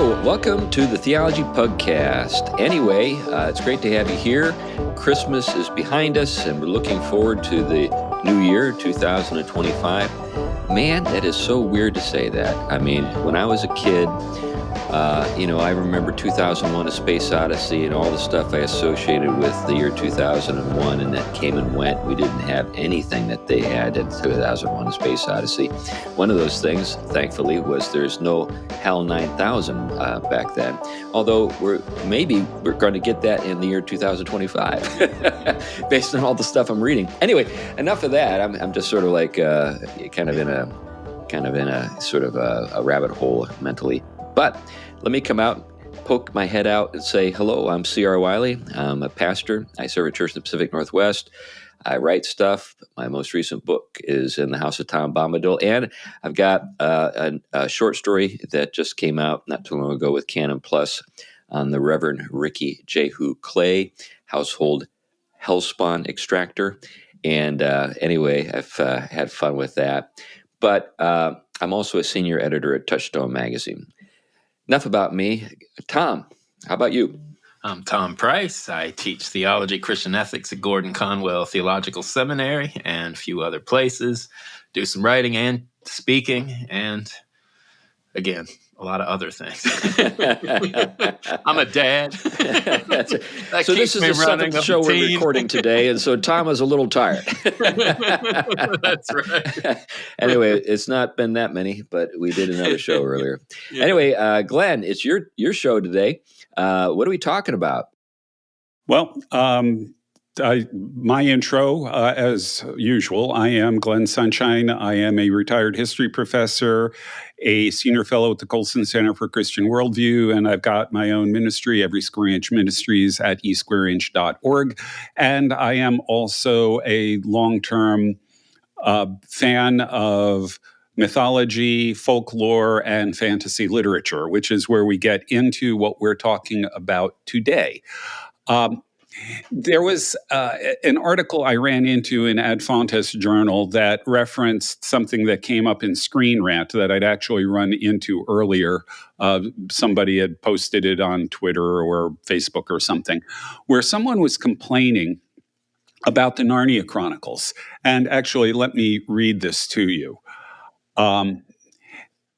Hello, welcome to the Theology Pugcast. Anyway, it's great to have you here. Christmas is behind us, and we're looking forward to the new year, 2025. Man, that is so weird to say that. I mean, when I was a kid, I remember 2001: A Space Odyssey and all the stuff I associated with the year 2001, and that came and went. We didn't have anything that they had in 2001: A Space Odyssey. One of those things, thankfully, was there's no HAL 9000 back then. Although we're going to get that in the year 2025, based on all the stuff I'm reading. Anyway, enough of that. I'm just sort of like kind of in a sort of a rabbit hole mentally. But let me come out, poke my head out, and say, hello, I'm C.R. Wiley. I'm a pastor. I serve a church in the Pacific Northwest. I write stuff. My most recent book is In the House of Tom Bombadil. And I've got a short story that just came out not too long ago with Canon Plus on the Reverend Ricky Jehu Clay, household hellspawn extractor. And anyway, I've had fun with that. But I'm also a senior editor at Touchstone Magazine. Enough about me. Tom, how about you? I'm Tom Price. I teach theology, Christian ethics at Gordon Conwell Theological Seminary and a few other places. Do some writing and speaking, and again, a lot of other things. I'm a dad. So this is the seventh show we're recording today, and so Tom is a little tired. That's right. Anyway, it's not been that many, but we did another show earlier. Yeah. Anyway, Glenn, it's your show today. What are we talking about? Well, my intro, as usual, I am Glenn Sunshine. I am a retired history professor, a senior fellow at the Colson Center for Christian Worldview, and I've got my own ministry, Every Square Inch Ministries at esquareinch.org. And I am also a long-term fan of mythology, folklore, and fantasy literature, which is where we get into what we're talking about today. There was an article I ran into in Ad Fontes Journal that referenced something that came up in Screen Rant that I'd actually run into earlier. Somebody had posted it on Twitter or Facebook or something, where someone was complaining about the Narnia Chronicles. And actually, let me read this to you.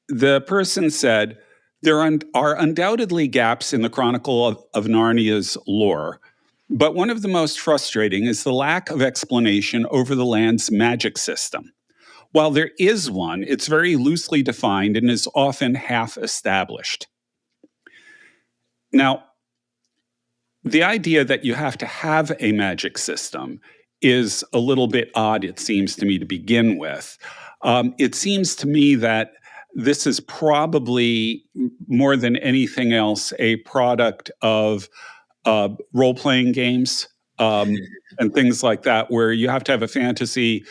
The person said, there are undoubtedly gaps in the Chronicle of Narnia's lore, but one of the most frustrating is the lack of explanation over the land's magic system. While there is one, it's very loosely defined and is often half established. Now, the idea that you have to have a magic system is a little bit odd, it seems to me, to begin with. It seems to me that this is probably, more than anything else, a product of role-playing games and things like that, where you have to have a fantasy,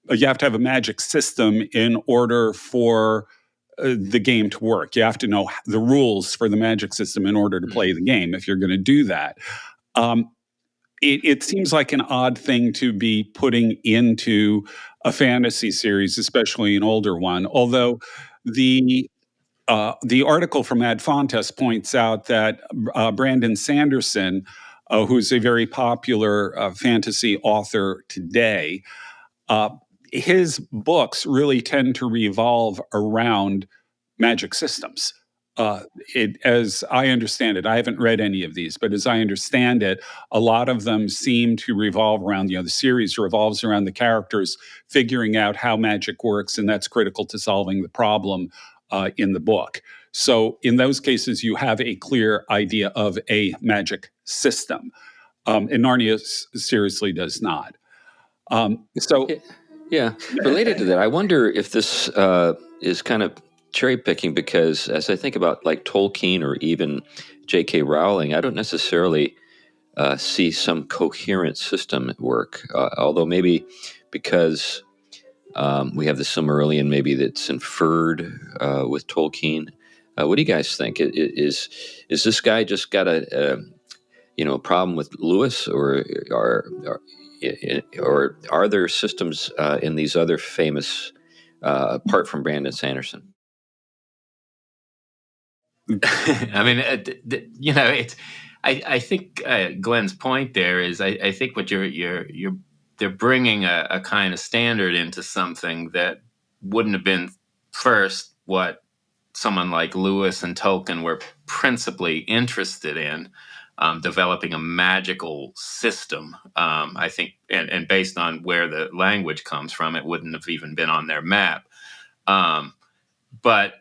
you have to have a magic system in order for the game to work. You have to know the rules for the magic system in order to play the game if you're going to do that. It seems like an odd thing to be putting into a fantasy series, especially an older one, although the article from Ad Fontes points out that Brandon Sanderson, who's a very popular fantasy author today, his books really tend to revolve around magic systems. As I understand it, I haven't read any of these, but as I understand it, a lot of them seem to revolve around, the series revolves around the characters figuring out how magic works, and that's critical to solving the problem in the book. So in those cases, you have a clear idea of a magic system. And Narnia seriously does not. Yeah, related to that, I wonder if this is kind of cherry picking, because as I think about like Tolkien or even J.K. Rowling, I don't necessarily see some coherent system at work, although maybe because we have the Silmarillion, maybe that's inferred with Tolkien. What do you guys think? Is this guy just got a problem with Lewis, or are there systems in these other famous, apart from Brandon Sanderson? I mean, I think Glenn's point there is, I think what they're bringing a kind of standard into something that wouldn't have been first what someone like Lewis and Tolkien were principally interested in, developing a magical system. I think, and based on where the language comes from, it wouldn't have even been on their map. But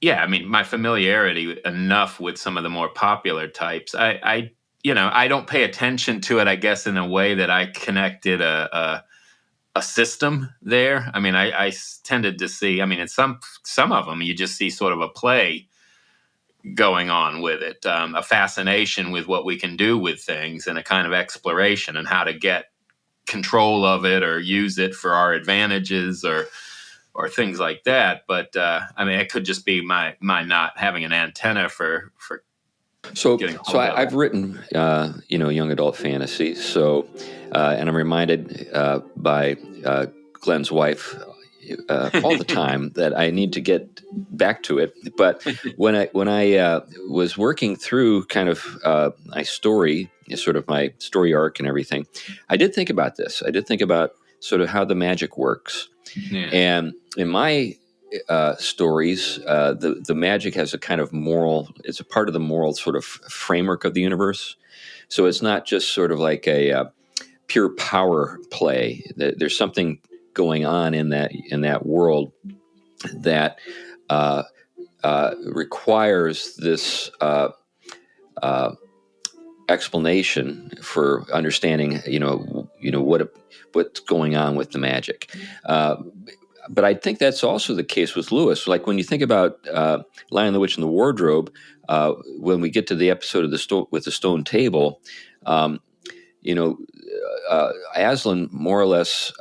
yeah, I mean, my familiarity enough with some of the more popular types, I don't pay attention to it, I guess, in a way that I connected a system there. I mean, I tended to see, I mean, in some of them, you just see sort of a play going on with it, a fascination with what we can do with things, and a kind of exploration and how to get control of it or use it for our advantages or things like that. But I mean, it could just be my not having an antenna for getting hold of it. I've written young adult fantasy. So and I'm reminded by Glenn's wife all the time that I need to get back to it. But when I was working through kind of my story, sort of my story arc and everything, I did think about this. I did think about sort of how the magic works. Yeah. And in my stories, the magic has a kind of moral. It's a part of the moral sort of framework of the universe. So it's not just sort of like a pure power play. There's something going on in that world that requires this explanation for understanding. What's going on with the magic. But I think that's also the case with Lewis. Like when you think about Lion, the Witch, and the Wardrobe, when we get to the episode of with the stone table, Aslan more or less,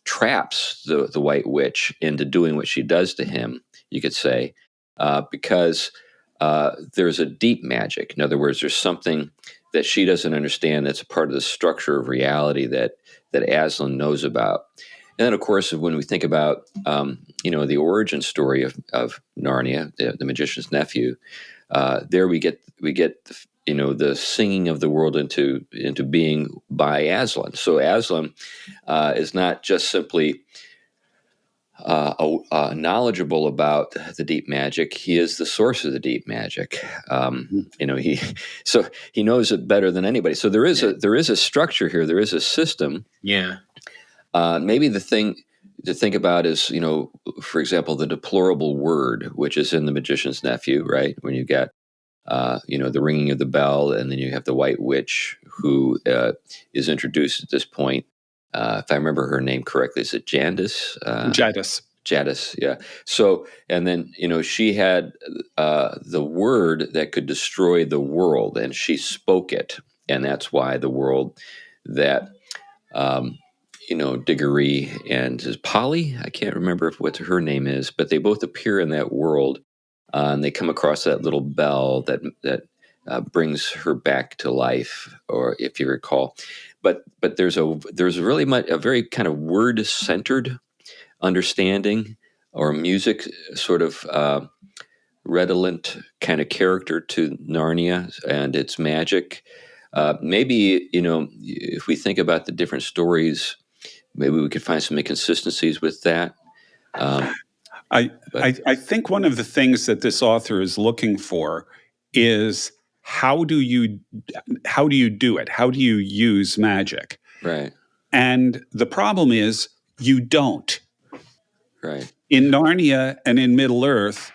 traps the White Witch into doing what she does to him, you could say, because there's a deep magic. In other words, there's something that she doesn't understand that's a part of the structure of reality that Aslan knows about. And then, of course, when we think about the origin story of Narnia, the magician's nephew, there we get the singing of the world into being by Aslan. So Aslan is not just simply knowledgeable about the deep magic. He is the source of the deep magic. He knows it better than anybody. So there is a structure here. There is a system. Yeah. Maybe the thing to think about is, for example, the deplorable word, which is in The Magician's Nephew, right? When you get, the ringing of the bell, and then you have the White Witch who is introduced at this point. If I remember her name correctly, is it Jadis? Jadis, yeah. So, and then, she had the word that could destroy the world, and she spoke it. And that's why the world that... Diggory and is Polly. I can't remember what her name is, but they both appear in that world, and they come across that little bell that brings her back to life, or if you recall. But there's really a very kind of word centered understanding or music sort of redolent kind of character to Narnia and its magic. Maybe if we think about the different stories, maybe we could find some inconsistencies with that. I think one of the things that this author is looking for is how do you do it? How do you use magic? Right. And the problem is you don't. Right. In Narnia and in Middle Earth,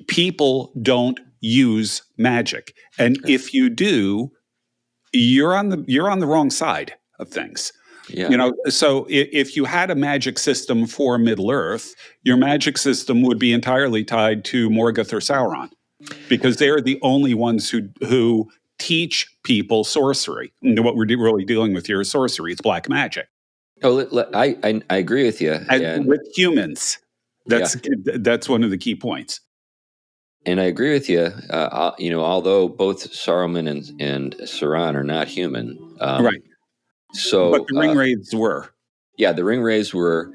people don't use magic, and if you do, you're on the wrong side of things. Yeah. So if you had a magic system for Middle Earth, your magic system would be entirely tied to Morgoth or Sauron, because they're the only ones who teach people sorcery. And what we're really dealing with here is sorcery. It's black magic. Oh, I agree with you. And with humans, that's one of the key points. And I agree with you. Although both Saruman and Sauron are not human, right? So, but the Ringwraiths were. Yeah, the Ringwraiths were.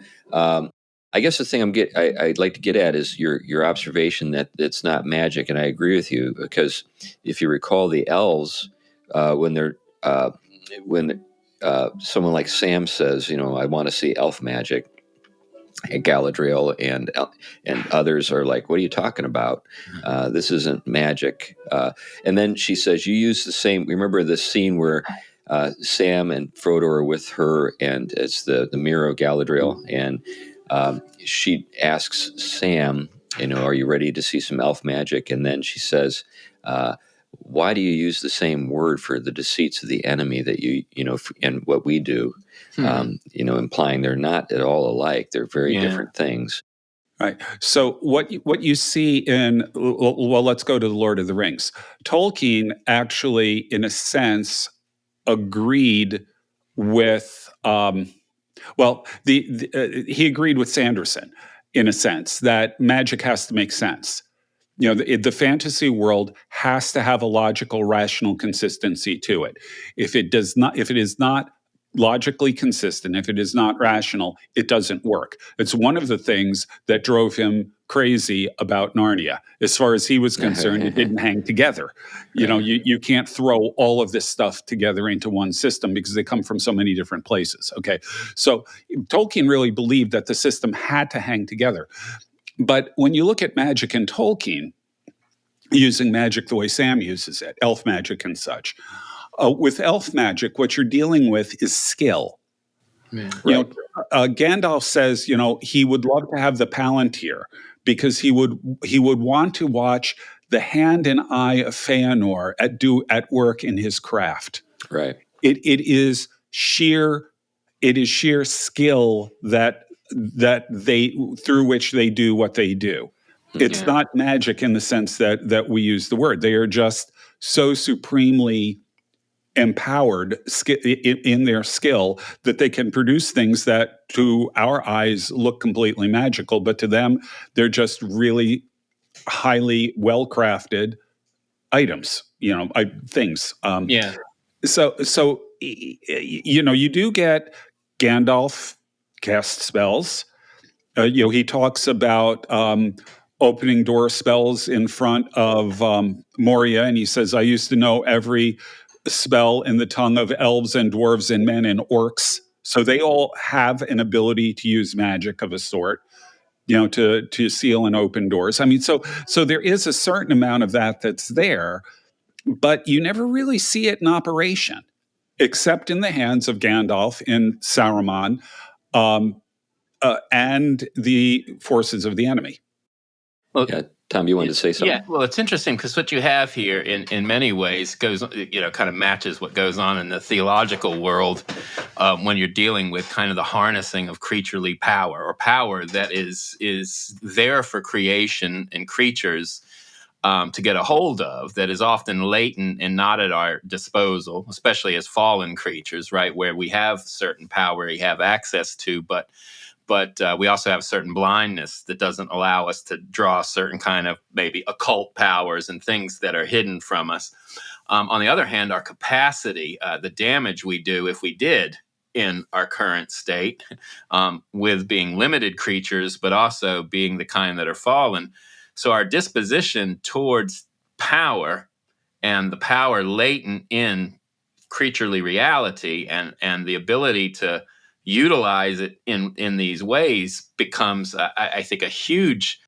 I guess the thing I'd like to get at is your observation that it's not magic, and I agree with you because if you recall the elves, when they're when someone like Sam says, I want to see elf magic, and Galadriel and others are like, "What are you talking about? This isn't magic." And then she says, "You use the same." Remember this scene where Sam and Frodo are with her, and it's the mirror of Galadriel, and she asks Sam, "Are you ready to see some elf magic?" And then she says. Why do you use the same word for the deceits of the enemy that and what we do? Implying they're not at all alike. They're very different things. Right. So what you see in, well, let's go to the Lord of the Rings. Tolkien actually, in a sense, agreed with, he agreed with Sanderson in a sense that magic has to make sense. The fantasy world has to have a logical, rational consistency to it. If it is not logically consistent, if it is not rational, it doesn't work. It's one of the things that drove him crazy about Narnia. As far as he was concerned, it didn't hang together. You can't throw all of this stuff together into one system because they come from so many different places. Okay. So Tolkien really believed that the system had to hang together. But when you look at magic in Tolkien, using magic the way Sam uses it, elf magic and such, with elf magic, what you're dealing with is skill. Yeah. Right. Gandalf says, he would love to have the Palantir because he would want to watch the hand and eye of Feanor at work in his craft. Right. It is sheer skill that they through which they do what they do. It's not magic in the sense that we use the word. They are just so supremely empowered in their skill that they can produce things that to our eyes look completely magical, but to them, they're just really highly well-crafted items, things. So you do get Gandalf cast spells. He talks about opening door spells in front of Moria, and he says, "I used to know every spell in the tongue of elves and dwarves and men and orcs." So they all have an ability to use magic of a sort, to seal and open doors. I mean, so there is a certain amount of that that's there, but you never really see it in operation, except in the hands of Gandalf and Saruman, and the forces of the enemy. Well, Yeah, Tom, you wanted to say something? Yeah, well, it's interesting because what you have here, in many ways, goes kind of matches what goes on in the theological world when you're dealing with kind of the harnessing of creaturely power, or power that is there for creation and creatures to get a hold of, that is often latent and not at our disposal, especially as fallen creatures, right? Where we have certain power we have access to, but we also have certain blindness that doesn't allow us to draw certain kind of maybe occult powers and things that are hidden from us. On the other hand, our capacity, the damage we do if we did in our current state, with being limited creatures, but also being the kind that are fallen. So our disposition towards power and the power latent in creaturely reality and the ability to utilize it in these ways becomes, I think, a huge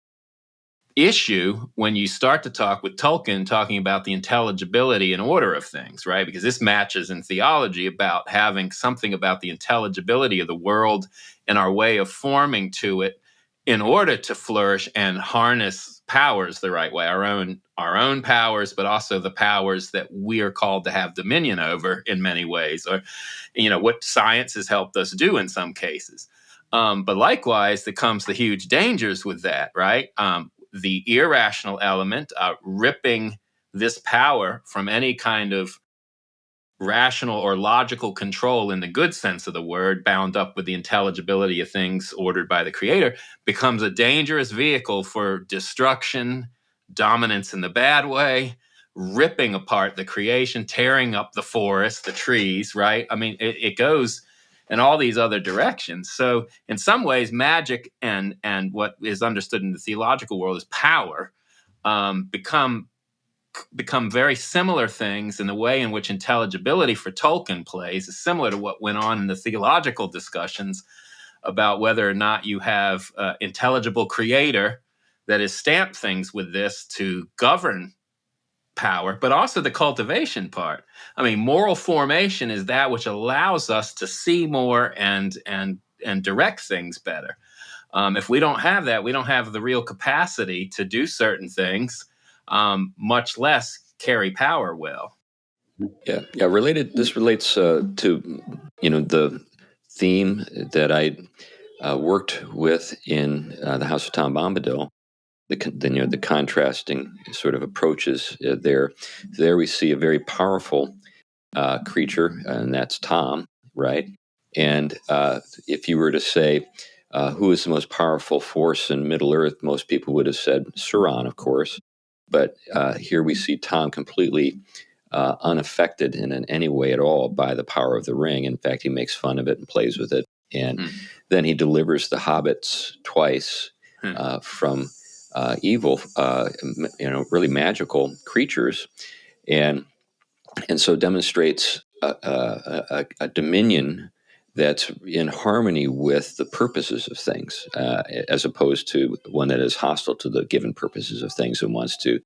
issue when you start to talk with Tolkien, talking about the intelligibility and order of things, right? Because this matches in theology about having something about the intelligibility of the world and our way of forming to it in order to flourish and harness powers the right way, our own powers, but also the powers that we are called to have dominion over in many ways, or what science has helped us do in some cases. But likewise, there comes the huge dangers with that, right? The irrational element, ripping this power from any kind of rational or logical control in the good sense of the word, bound up with the intelligibility of things ordered by the creator, becomes a dangerous vehicle for destruction, dominance in the bad way, ripping apart the creation, tearing up the forest, the trees, right? I mean, it goes and all these other directions. So in some ways, magic and what is understood in the theological world as power become very similar things, and the way in which intelligibility for Tolkien plays is similar to what went on in the theological discussions about whether or not you have intelligible creator that has stamped things with this to govern power, but also the cultivation part. I mean, moral formation is that which allows us to see more and direct things better. If we don't have that, we don't have the real capacity to do certain things, much less carry power well. Yeah. This relates to the theme that I worked with in the House of Tom Bombadil. The contrasting sort of approaches there. There we see a very powerful creature, and that's Tom, right? And if you were to say, who is the most powerful force in Middle Earth, most people would have said Sauron, of course. But here we see Tom completely unaffected in any way at all by the power of the ring. In fact, he makes fun of it and plays with it. And then he delivers the hobbits twice from evil, really magical creatures. And so demonstrates a dominion that's in harmony with the purposes of things, as opposed to one that is hostile to the given purposes of things and wants to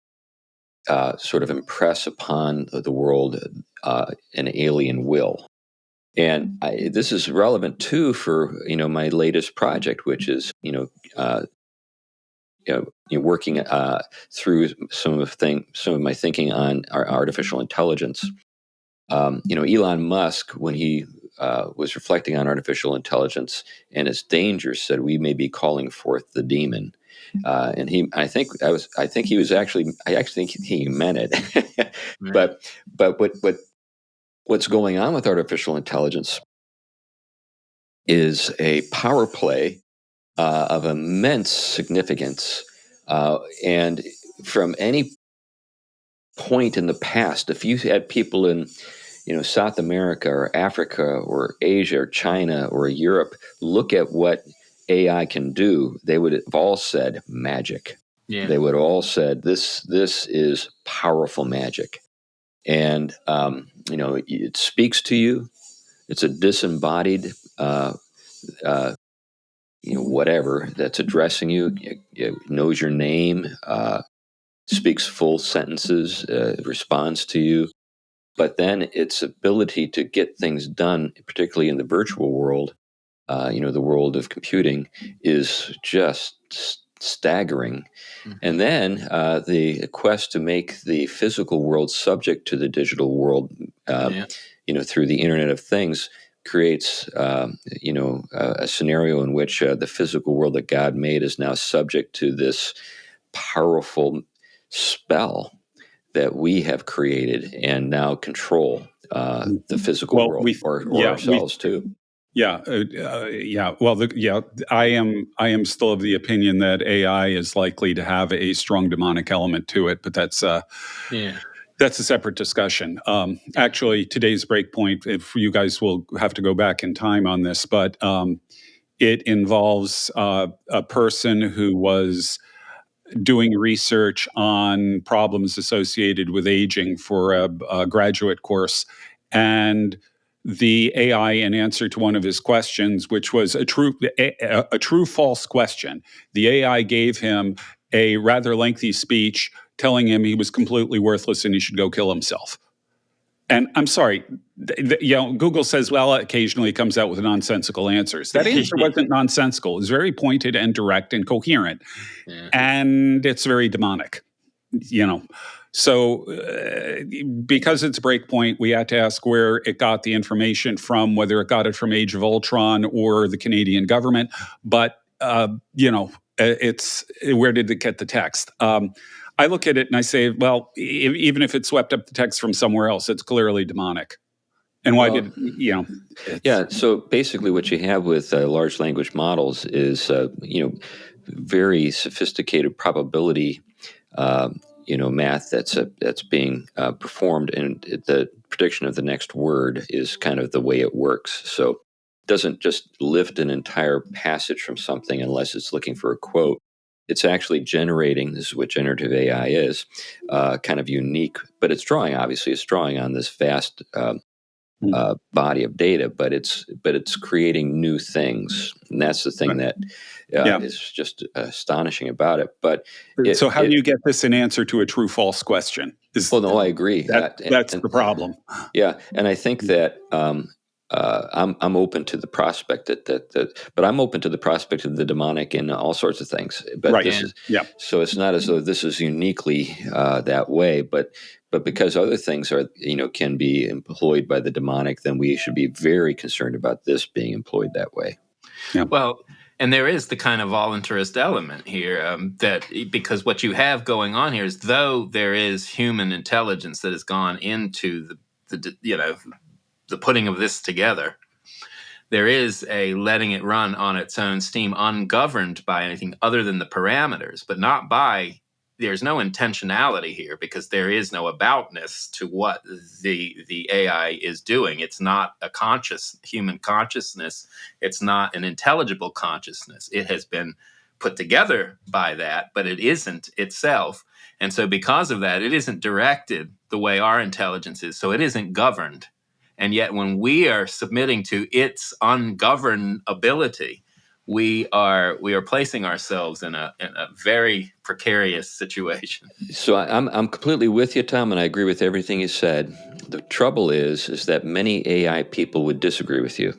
sort of impress upon the world an alien will. And this is relevant too for my latest project, which is working through some of my thinking on artificial intelligence. Elon Musk, when he was reflecting on artificial intelligence and its dangers, said we may be calling forth the demon. And I think he meant it. But what's going on with artificial intelligence is a power play of immense significance, and from any point in the past, if you had people in South America or Africa or Asia or China or Europe look at what AI can do, they would have all said magic. Yeah. They would have all said this is powerful magic, and it speaks to you. It's a disembodied whatever that's addressing you. It knows your name, speaks full sentences, responds to you. But then its ability to get things done, particularly in the virtual world, the world of computing, is just staggering. Mm-hmm. And then the quest to make the physical world subject to the digital world, through the Internet of Things, creates, a scenario in which the physical world that God made is now subject to this powerful spell that we have created and now control the physical world or ourselves too. Yeah, Well, I am still of the opinion that AI is likely to have a strong demonic element to it, but that's a separate discussion. Actually, today's breakpoint, if you guys will have to go back in time on this, but it involves a person who was doing research on problems associated with aging for a graduate course, and the AI, in answer to one of his questions, which was a true false question, the AI gave him a rather lengthy speech telling him he was completely worthless and he should go kill himself. And I'm sorry, Google says, well, occasionally it comes out with nonsensical answers. That answer wasn't nonsensical. It was very pointed and direct and coherent. Yeah. And it's very demonic, So because it's Breakpoint, we had to ask where it got the information from, whether it got it from Age of Ultron or the Canadian government. But, it's where did it get the text? I look at it and I say, well, even if it swept up the text from somewhere else, it's clearly demonic. And why So basically what you have with large language models is, very sophisticated probability, math that's being performed, and the prediction of the next word is kind of the way it works. So doesn't just lift an entire passage from something unless it's looking for a quote. It's actually generating, this is what generative AI is, kind of unique, but it's drawing on this vast body of data, but it's creating new things, and that's the thing that is just astonishing about it. But so how do you get this an answer to a true-false question? I agree. That's the problem. Yeah, and I think that I'm open to the prospect but I'm open to the prospect of the demonic and all sorts of things. But so it's not as though this is uniquely that way, but because other things are can be employed by the demonic, then we should be very concerned about this being employed that way. Yeah. Well, and there is the kind of voluntarist element here that because what you have going on here is, though there is human intelligence that has gone into the putting of this together, there is a letting it run on its own steam, ungoverned by anything other than the parameters, but not by. There's no intentionality here because there is no aboutness to what the AI is doing. It's not a conscious human consciousness. It's not an intelligible consciousness. It has been put together by that, but it isn't itself. And so because of that, it isn't directed the way our intelligence is. So it isn't governed. And yet when we are submitting to its ungovernability, we are placing ourselves in a very precarious situation. So I'm completely with you, Tom, and I agree with everything you said. The trouble is that many AI people would disagree with you.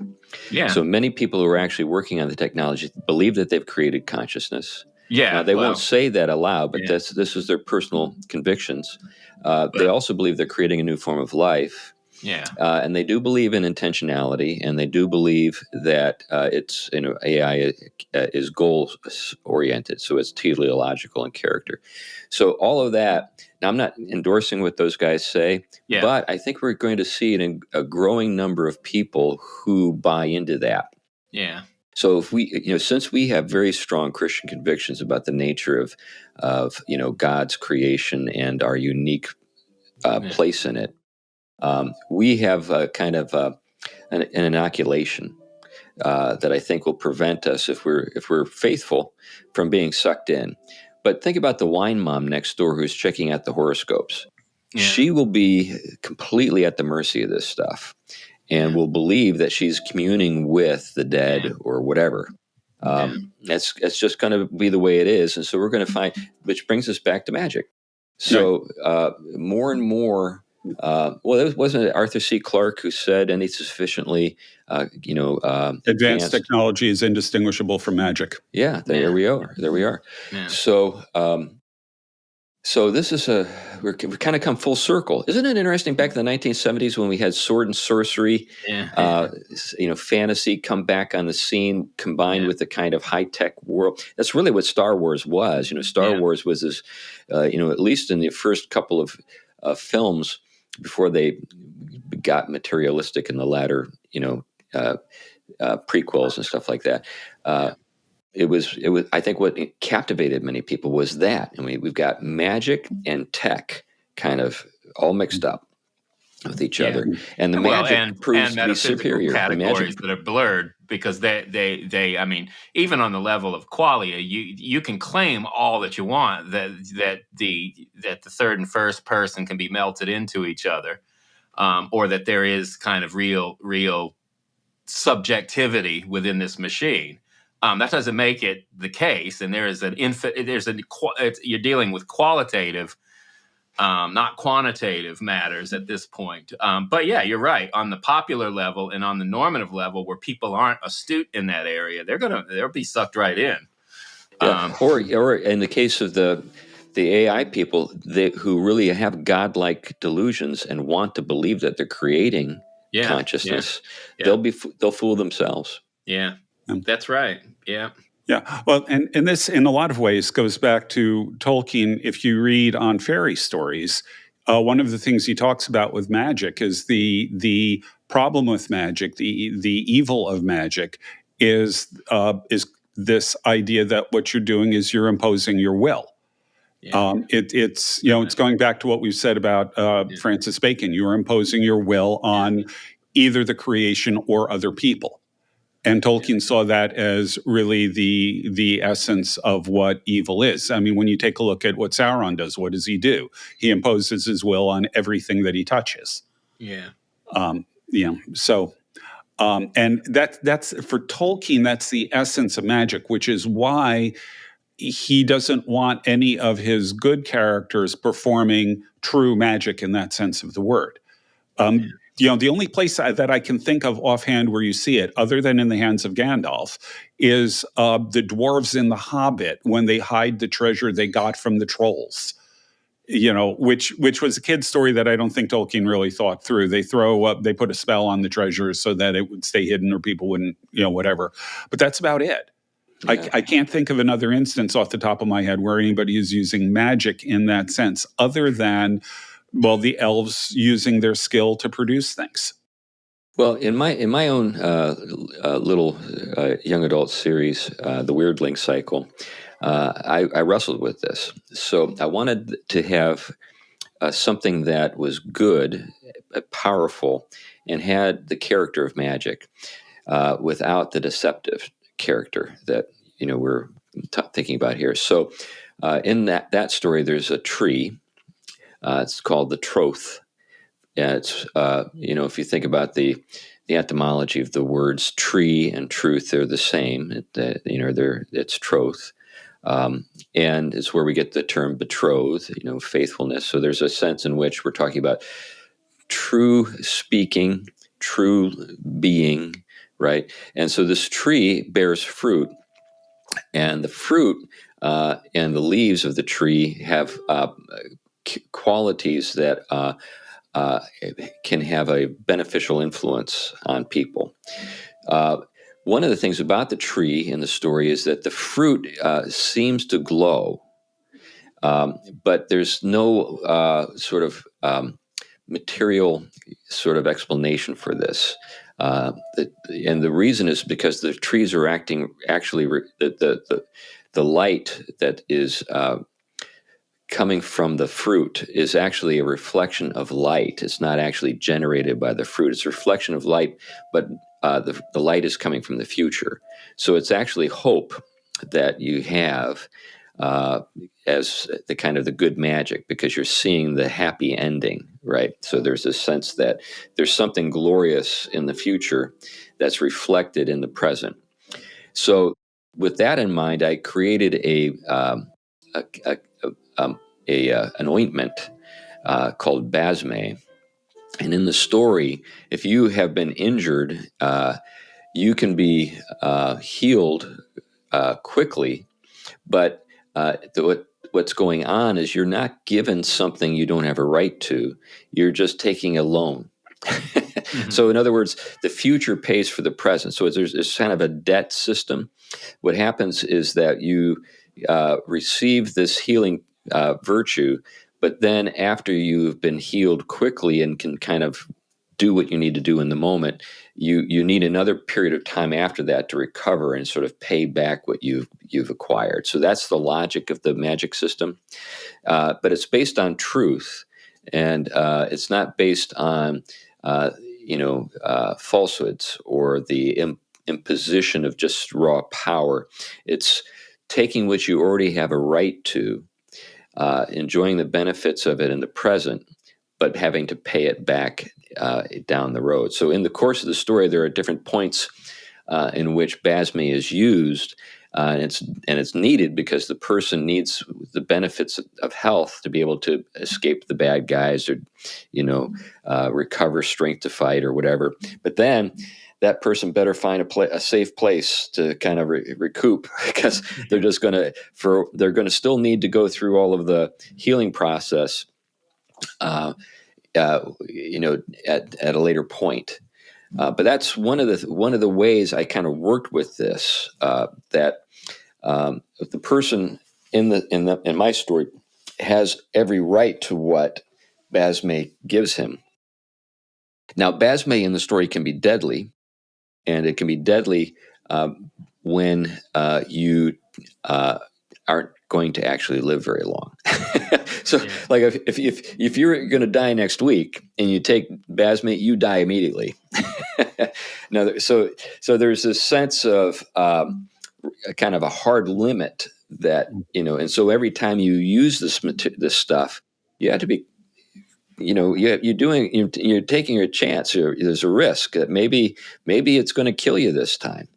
Yeah. So many people who are actually working on the technology believe that they've created consciousness. Yeah. Now, they won't say that aloud, but this is their personal convictions. They also believe they're creating a new form of life. Yeah. And they do believe in intentionality, and they do believe that it's AI is goal oriented, so it's teleological in character. So all of that. Now, I'm not endorsing what those guys say, but I think we're going to see a growing number of people who buy into that. Yeah. So if we, since we have very strong Christian convictions about the nature of God's creation and our unique place in it. We have kind of an inoculation that I think will prevent us, if we're faithful, from being sucked in. But think about the wine mom next door who's checking out the horoscopes. Yeah. She will be completely at the mercy of this stuff, and will believe that she's communing with the dead or whatever. That's just going to be the way it is, and so we're going to find, which brings us back to magic. So more and more. It wasn't Arthur C. Clarke who said any sufficiently, advanced technology is indistinguishable from magic. Yeah, there we are. Yeah. So this is we kind of come full circle. Isn't it interesting? Back in the 1970s when we had sword and sorcery, fantasy come back on the scene, combined with the kind of high tech world. That's really what Star Wars was. Star Wars was this, at least in the first couple of films, before they got materialistic in the latter, prequels and stuff like that. It was. I think what captivated many people was that. I mean, we've got magic and tech kind of all mixed up with each other, and the magic proves to be superior. Categories that are blurred because they. I mean, even on the level of qualia, you can claim all that you want that the third and first person can be melted into each other, or that there is kind of real subjectivity within this machine. That doesn't make it the case, and there is you're dealing with qualitative, not quantitative matters at this point. But yeah, you're right. On the popular level and on the normative level, where people aren't astute in that area, they'll be sucked right in. Or in the case of the AI people, who really have godlike delusions and want to believe that they're creating consciousness, they'll fool themselves. Yeah. That's right. Yeah. Yeah. Well, and this, in a lot of ways, goes back to Tolkien. If you read on Faerie Stories, one of the things he talks about with magic is the problem with magic, the evil of magic is this idea that what you're doing is you're imposing your will. Yeah. It's going back to what we've said about Francis Bacon. You're imposing your will on either the creation or other people. And Tolkien saw that as really the essence of what evil is. I mean, when you take a look at what Sauron does, what does he do? He imposes his will on everything that he touches. Yeah. So and that's for Tolkien, that's the essence of magic, which is why he doesn't want any of his good characters performing true magic in that sense of the word. The only place that I can think of offhand where you see it, other than in the hands of Gandalf, is the dwarves in The Hobbit when they hide the treasure they got from the trolls. Which was a kid's story that I don't think Tolkien really thought through. They put a spell on the treasure so that it would stay hidden or people wouldn't, whatever. But that's about it. Yeah. I can't think of another instance off the top of my head where anybody is using magic in that sense, other than, well, the elves using their skill to produce things. Well, in my own little young adult series, The Weirdling Cycle, I wrestled with this. So I wanted to have something that was good, powerful, and had the character of magic without the deceptive character that we're thinking about here. So in that story, there's a tree. It's called the Troth. Yeah, it's if you think about the etymology of the words tree and truth, they're the same. It's troth, and it's where we get the term betrothed. Faithfulness. So there's a sense in which we're talking about true speaking, true being, right? And so this tree bears fruit, and the fruit and the leaves of the tree have qualities that can have a beneficial influence on people. One of the things about the tree in the story is that the fruit seems to glow, but there's no sort of material sort of explanation for this. And the reason is because the trees are the light that is coming from the fruit is actually a reflection of light. It's not actually generated by the fruit. It's a reflection of light, but the light is coming from the future. So it's actually hope that you have as the kind of the good magic, because you're seeing the happy ending, right? So there's a sense that there's something glorious in the future that's reflected in the present. So with that in mind, I created an ointment called Basme. And in the story, if you have been injured, you can be healed quickly. But what's going on is you're not given something you don't have a right to. You're just taking a loan. Mm-hmm. So in other words, the future pays for the present. So there's kind of a debt system. What happens is that you receive this healing virtue, but then after you've been healed quickly and can kind of do what you need to do in the moment, you need another period of time after that to recover and sort of pay back what you've acquired. So that's the logic of the magic system, but it's based on truth, and it's not based on falsehoods or the imposition of just raw power. It's taking what you already have a right to, enjoying the benefits of it in the present, but having to pay it back down the road. So in the course of the story, there are different points in which Basme is used, and it's needed because the person needs the benefits of health to be able to escape the bad guys, or recover strength to fight or whatever. But then that person better find a safe place to kind of recoup, because they're just they're going to still need to go through all of the healing process, at a later point. But that's one of the ways I kind of worked with this. That the person in my story has every right to what Basme gives him. Now, Basme in the story can be deadly, and it can be deadly when you aren't going to actually live very long. So, yeah. Like if you're going to die next week and you take Basme, you die immediately. No, so there's this sense of a kind of a hard limit that, and so every time you use this stuff, you have to be, you're taking a chance. There's a risk that maybe it's going to kill you this time.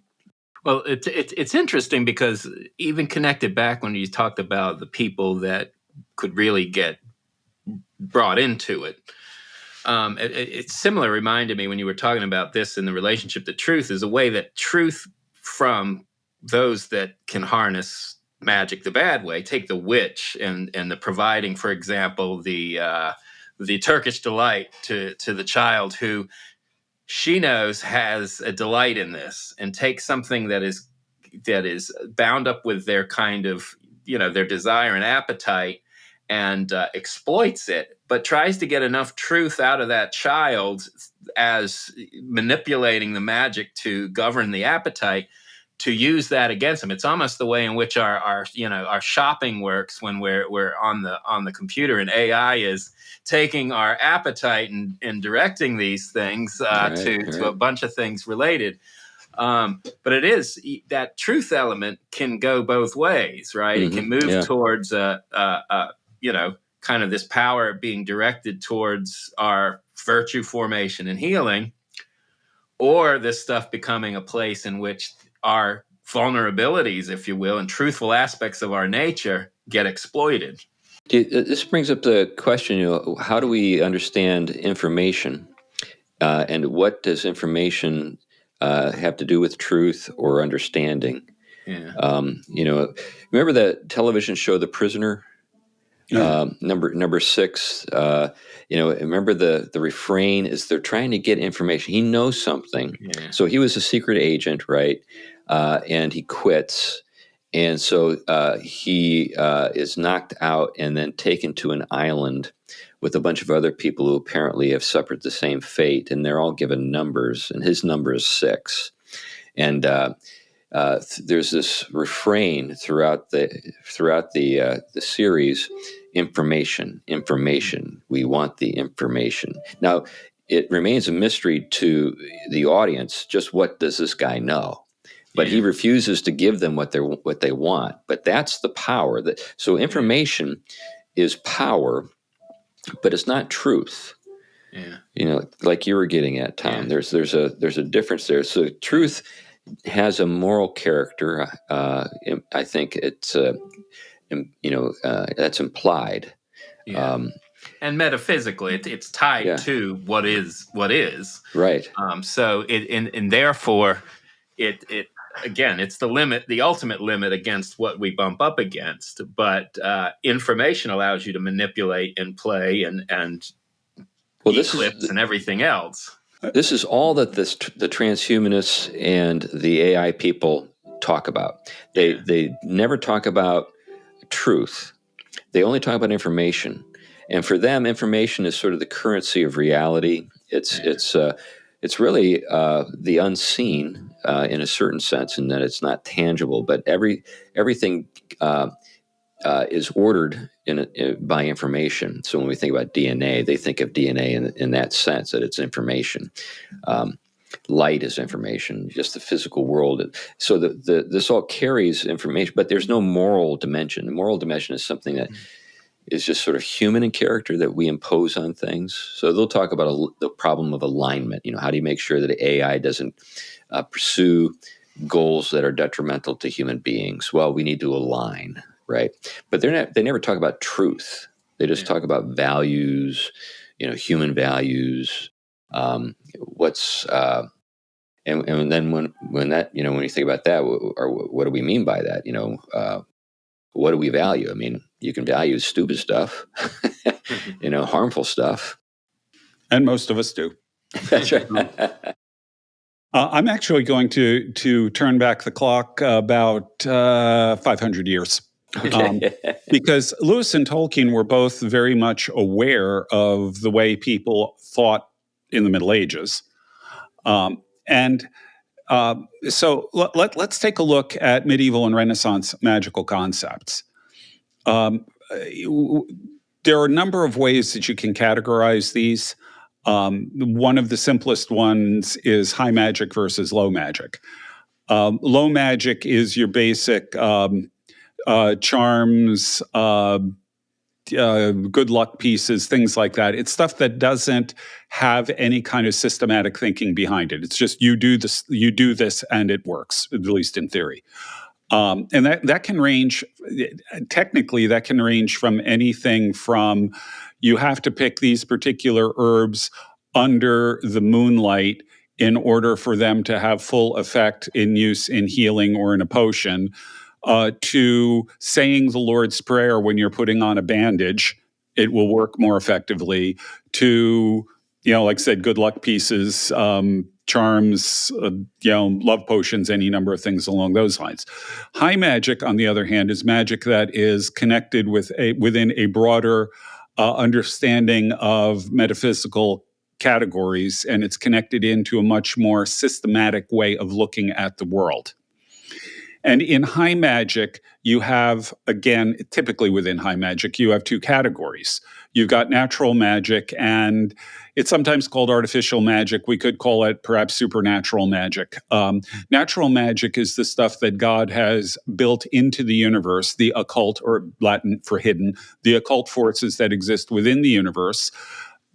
Well, it's interesting because even connected back when you talked about the people that could really get brought into it, it's similar. Reminded me when you were talking about this in the relationship to truth is a way that truth from those that can harness magic the bad way, take the witch and the providing, for example, the Turkish delight to the child who she knows has a delight in this, and take something that is bound up with their kind of their desire and appetite, and exploits it, but tries to get enough truth out of that child as manipulating the magic to govern the appetite, to use that against them. It's almost the way in which our shopping works when we're on the computer, and AI is taking our appetite and directing these things to a bunch of things related. But it is that truth element can go both ways, right? Mm-hmm. It can move towards kind of this power being directed towards our virtue formation and healing, or this stuff becoming a place in which our vulnerabilities, if you will, and truthful aspects of our nature get exploited. This brings up the question, how do we understand information? And what does information have to do with truth or understanding? Yeah. Remember that television show, The Prisoner? Number 6. Remember the refrain is they're trying to get information. He knows something. Yeah. So he was a secret agent, right? And he quits. And so he is knocked out and then taken to an island with a bunch of other people who apparently have suffered the same fate. And they're all given numbers, and his number is 6. And there's this refrain throughout the series: information. We want the information. Now, it remains a mystery to the audience. Just what does this guy know? But he refuses to give them what they want. But that's the power. So information is power, but it's not truth. Yeah. Like you were getting at, Tom. Yeah. There's a difference there. So truth has a moral character. I think it's that's implied. Yeah. And metaphysically, it's tied to what is. Right. So and therefore, it again, it's the limit, the ultimate limit against what we bump up against. But information allows you to manipulate and play and eclipse and everything else. This is all that the transhumanists and the AI people talk about. They never talk about truth. They only talk about information. And for them, information is sort of the currency of reality. It's really the unseen in a certain sense, in that it's not tangible. But everything is ordered by information. So when we think about DNA, they think of DNA in that sense, that it's information. Light is information, just the physical world. So this all carries information, but there's no moral dimension. The moral dimension is something that is just sort of human in character that we impose on things. So they'll talk about the problem of alignment. How do you make sure that AI doesn't pursue goals that are detrimental to human beings? Well, we need to align, right? But they never talk about truth. They just talk about values, human values. And then when that, when you think about that, or what do we mean by that? What do we value? I mean, you can value stupid stuff, harmful stuff. And most of us do. That's right. I'm actually going to turn back the clock about 500 years. Okay. Because Lewis and Tolkien were both very much aware of the way people thought in the Middle Ages. So let's take a look at medieval and Renaissance magical concepts. There are a number of ways that you can categorize these. One of the simplest ones is high magic versus low magic. Low magic is your basic charms, good luck pieces, things like that. It's stuff that doesn't have any kind of systematic thinking behind it. It's just you do this, and it works, at least in theory. And that can range. Technically, that can range from anything from you have to pick these particular herbs under the moonlight in order for them to have full effect in use in healing or in a potion, to saying the Lord's Prayer when you're putting on a bandage, it will work more effectively, to, like I said, good luck pieces, charms, love potions, any number of things along those lines. High magic, on the other hand, is magic that is connected within a broader understanding of metaphysical categories, and it's connected into a much more systematic way of looking at the world. And in high magic, you have, again, typically within high magic, you have two categories. You've got natural magic, and it's sometimes called artificial magic. We could call it perhaps supernatural magic. Natural magic is the stuff that God has built into the universe, the occult, or Latin for hidden, the occult forces that exist within the universe,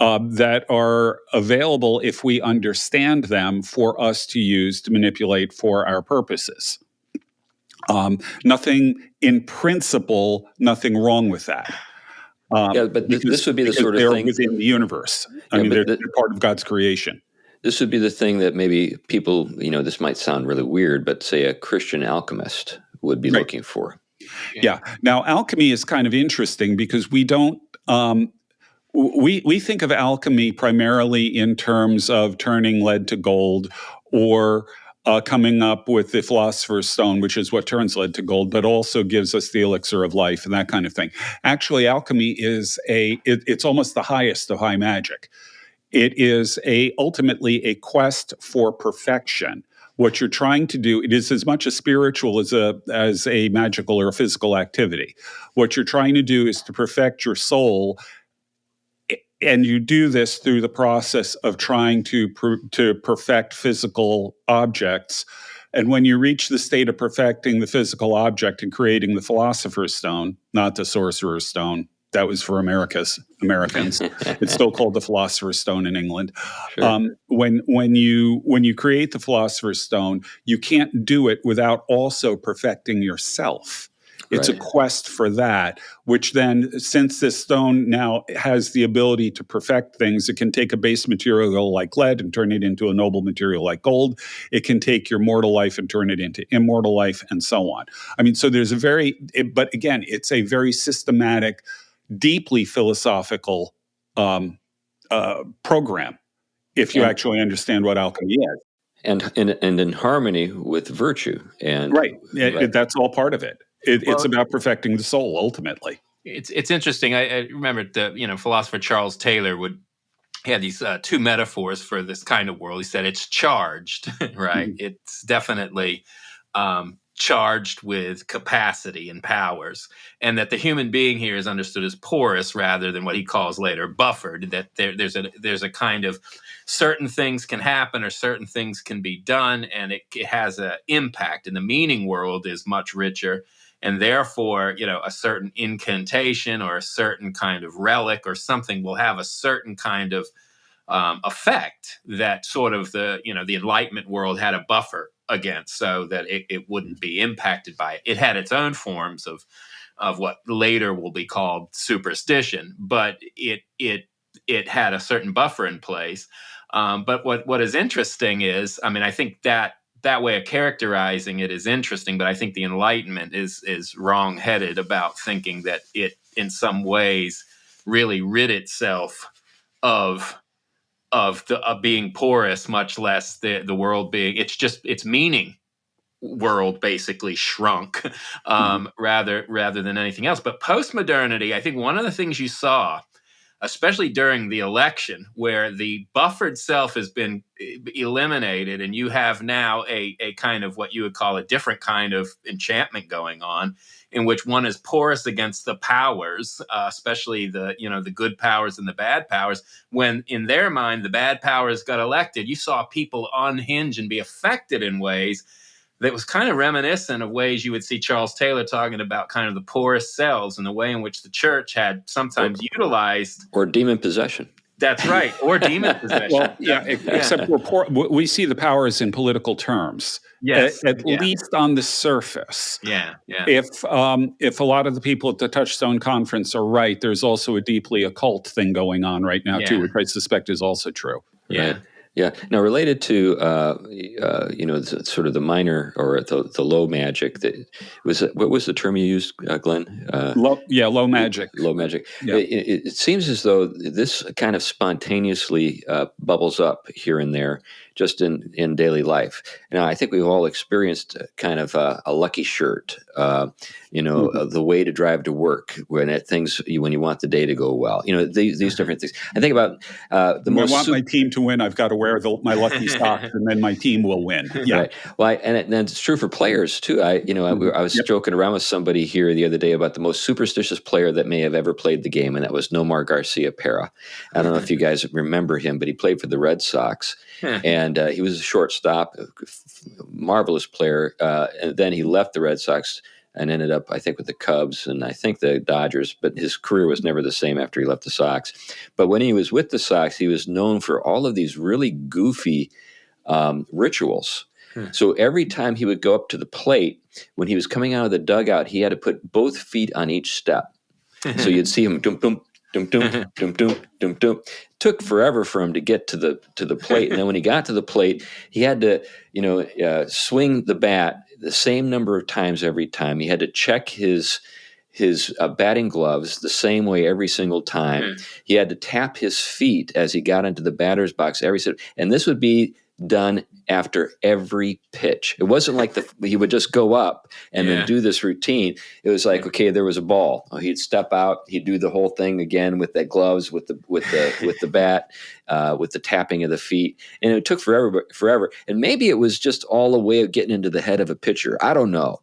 that are available if we understand them for us to use to manipulate for our purposes. Nothing in principle, nothing wrong with that. But this would be the sort of they're thing within the universe. They're part of God's creation. This would be the thing that maybe people, this might sound really weird, but say a Christian alchemist would be looking for. Yeah. Now, alchemy is kind of interesting because we don't. We think of alchemy primarily in terms of turning lead to gold, or coming up with the philosopher's stone, which is what turns lead to gold, but also gives us the elixir of life and that kind of thing. Actually, alchemy is it's almost the highest of high magic. It is ultimately a quest for perfection. What you're trying to do, it is as much a spiritual as a magical or a physical activity. What you're trying to do is to perfect your soul. And you do this through the process of trying to perfect physical objects. And when you reach the state of perfecting the physical object and creating the philosopher's stone, not the sorcerer's stone, that was for Americans. It's still called the philosopher's stone in England. Sure. When you create the philosopher's stone, you can't do it without also perfecting yourself. It's a quest for that, which then, since this stone now has the ability to perfect things, it can take a base material like lead and turn it into a noble material like gold. It can take your mortal life and turn it into immortal life, and so on. So there's but again, it's a very systematic, deeply philosophical program, if you actually understand what alchemy is. And in harmony with virtue. Right. That's all part of it. It's about perfecting the soul, ultimately. It's interesting. I remember the philosopher Charles Taylor had these two metaphors for this kind of world. He said it's charged, right? Mm-hmm. It's definitely charged with capacity and powers, and that the human being here is understood as porous rather than what he calls later buffered. That there's a kind of certain things can happen or certain things can be done, and it has an impact. And the meaning world is much richer. And therefore, a certain incantation or a certain kind of relic or something will have a certain kind of effect that sort of the Enlightenment world had a buffer against, so that it wouldn't be impacted by it. It had its own forms of what later will be called superstition, but it had a certain buffer in place. But what is interesting is, I think that way of characterizing it is interesting, but I think the Enlightenment is wrong-headed about thinking that it, in some ways, really rid itself of being porous, much less the world being. Its meaning world basically shrunk, rather than anything else. But post-modernity, I think one of the things you saw, especially during the election, where the buffered self has been eliminated, and you have now a kind of what you would call a different kind of enchantment going on, in which one is porous against the powers, especially the good powers and the bad powers. When in their mind the bad powers got elected, you saw people unhinge and be affected in ways that was kind of reminiscent of ways you would see Charles Taylor talking about kind of the porous cells and the way in which the church had sometimes utilized. Or demon possession. That's right. Or demon possession. Well, except we see the powers in political terms. Yes. At least on the surface. Yeah. If a lot of the people at the Touchstone Conference are right, there's also a deeply occult thing going on right now too, which I suspect is also true. Yeah. Right. Yeah. Now, related to sort of the minor or the low magic, what was the term you used, Glenn? Low magic. Low magic. Yeah. It seems as though this kind of spontaneously bubbles up here and there, just in daily life. Now, I think we've all experienced kind of a lucky shirt. The way to drive to work when you want the day to go well. These different things. I think about my team to win, I've got to wear my lucky socks, and then my team will win. Yeah. Right. Well, and it's true for players too. I was joking around with somebody here the other day about the most superstitious player that may have ever played the game, and that was Nomar Garcia Pera. I don't know if you guys remember him, but he played for the Red Sox, and he was a shortstop, marvelous player. And then he left the Red Sox and ended up, I think, with the Cubs and I think the Dodgers, but his career was never the same after he left the Sox. But when he was with the Sox, he was known for all of these really goofy rituals. So every time he would go up to the plate, when he was coming out of the dugout, he had to put both feet on each step. So you'd see him dum-dum, dum-dum, dum-dum, dum-dum. Took forever for him to get to the plate. And then when he got to the plate, he had to, swing the bat the same number of times every time. He had to check his batting gloves the same way every single time. He had to tap his feet as he got into the batter's box and this would be done after every pitch. It wasn't like he would just go up and then do this routine. It was like, okay, there was a ball. He'd step out. He'd do the whole thing again with the gloves, with the bat, with the tapping of the feet, and it took forever. And maybe it was just all a way of getting into the head of a pitcher. I don't know,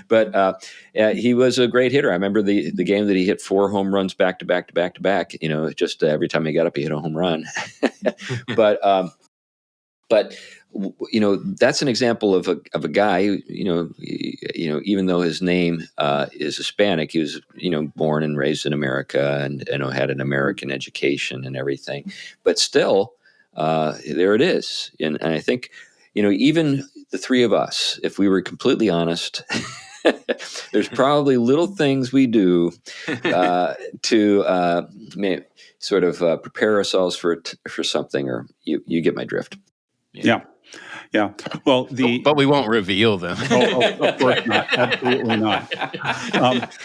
but he was a great hitter. I remember the game that he hit 4 home runs back to back to back to back. Just every time he got up, he hit a home run. But that's an example of a guy who, even though his name is Hispanic, he was, born and raised in America and had an American education and everything. But still, there it is. And I think, even the three of us, if we were completely honest, there's probably little things we do to sort of prepare ourselves for something, or you get my drift. Yeah. Well, but we won't reveal them. Of course not. Absolutely not.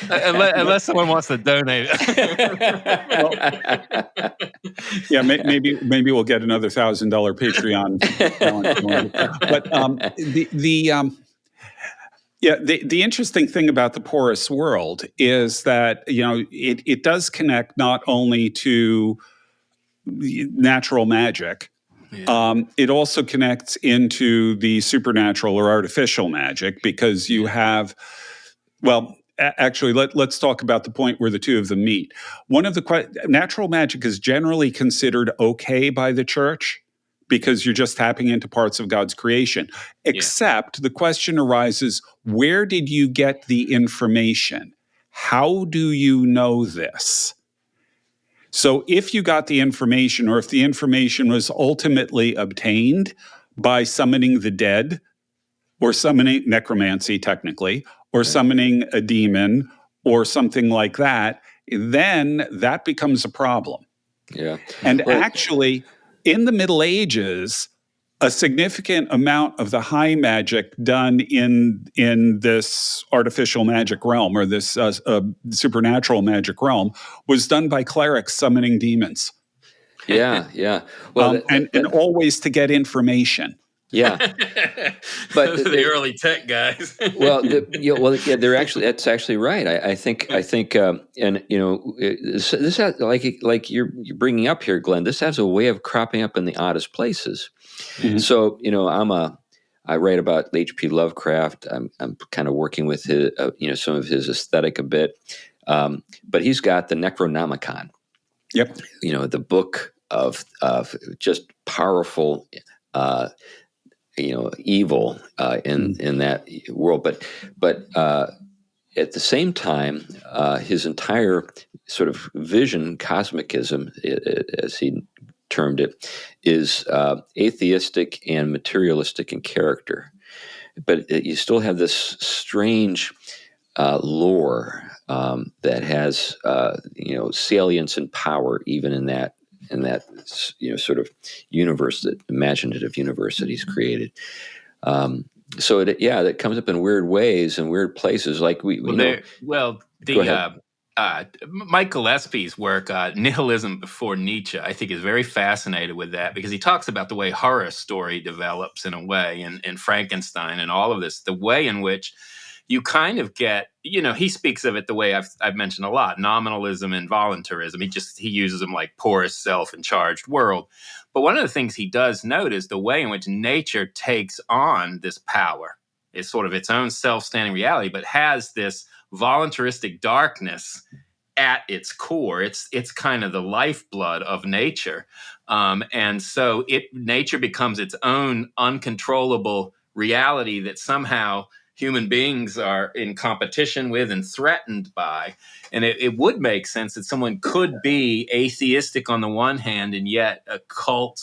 Unless someone wants to donate. Maybe we'll get another $1,000 Patreon. But the interesting thing about the porous world is that it does connect not only to natural magic. It also connects into the supernatural or artificial magic, because you have, actually, let's talk about the point where the two of them meet. Natural magic is generally considered okay by the church because you're just tapping into parts of God's creation. Except the question arises, where did you get the information? How do you know this? So if you got the information, or if the information was ultimately obtained by summoning the dead, or summoning necromancy technically, or summoning a demon, or something like that, then that becomes a problem. Yeah. And actually, in the Middle Ages, a significant amount of the high magic done in this artificial magic realm, or this supernatural magic realm, was done by clerics summoning demons. Yeah. Well, and always to get information. Yeah, but Those are the early tech guys. they're actually that's actually right. I think, and this has, like you're bringing up here, Glenn. This has a way of cropping up in the oddest places. Mhm. So I write about H.P. Lovecraft. I'm kind of working with his some of his aesthetic a bit, but he's got the Necronomicon. Yep. The book of just powerful. Evil in that world, but at the same time, his entire sort of vision, cosmicism, as he termed it, is atheistic and materialistic in character. But you still have this strange lore that has salience and power, even in that sort of universe, that imaginative universe that he's created. So that comes up in weird ways and weird places. Like Well, Go ahead. Mike Gillespie's work, Nihilism Before Nietzsche, I think is very fascinated with that, because he talks about the way horror story develops in a way, and Frankenstein and all of this, the way in which you kind of get, he speaks of it the way I've mentioned a lot, nominalism and voluntarism. He uses them like porous, self-in-charged world. But one of the things he does note is the way in which nature takes on this power. It's sort of its own self-standing reality, but has this voluntaristic darkness at its core. It's kind of the lifeblood of nature. And so nature becomes its own uncontrollable reality that somehow human beings are in competition with and threatened by. And it would make sense that someone could be atheistic on the one hand and yet occult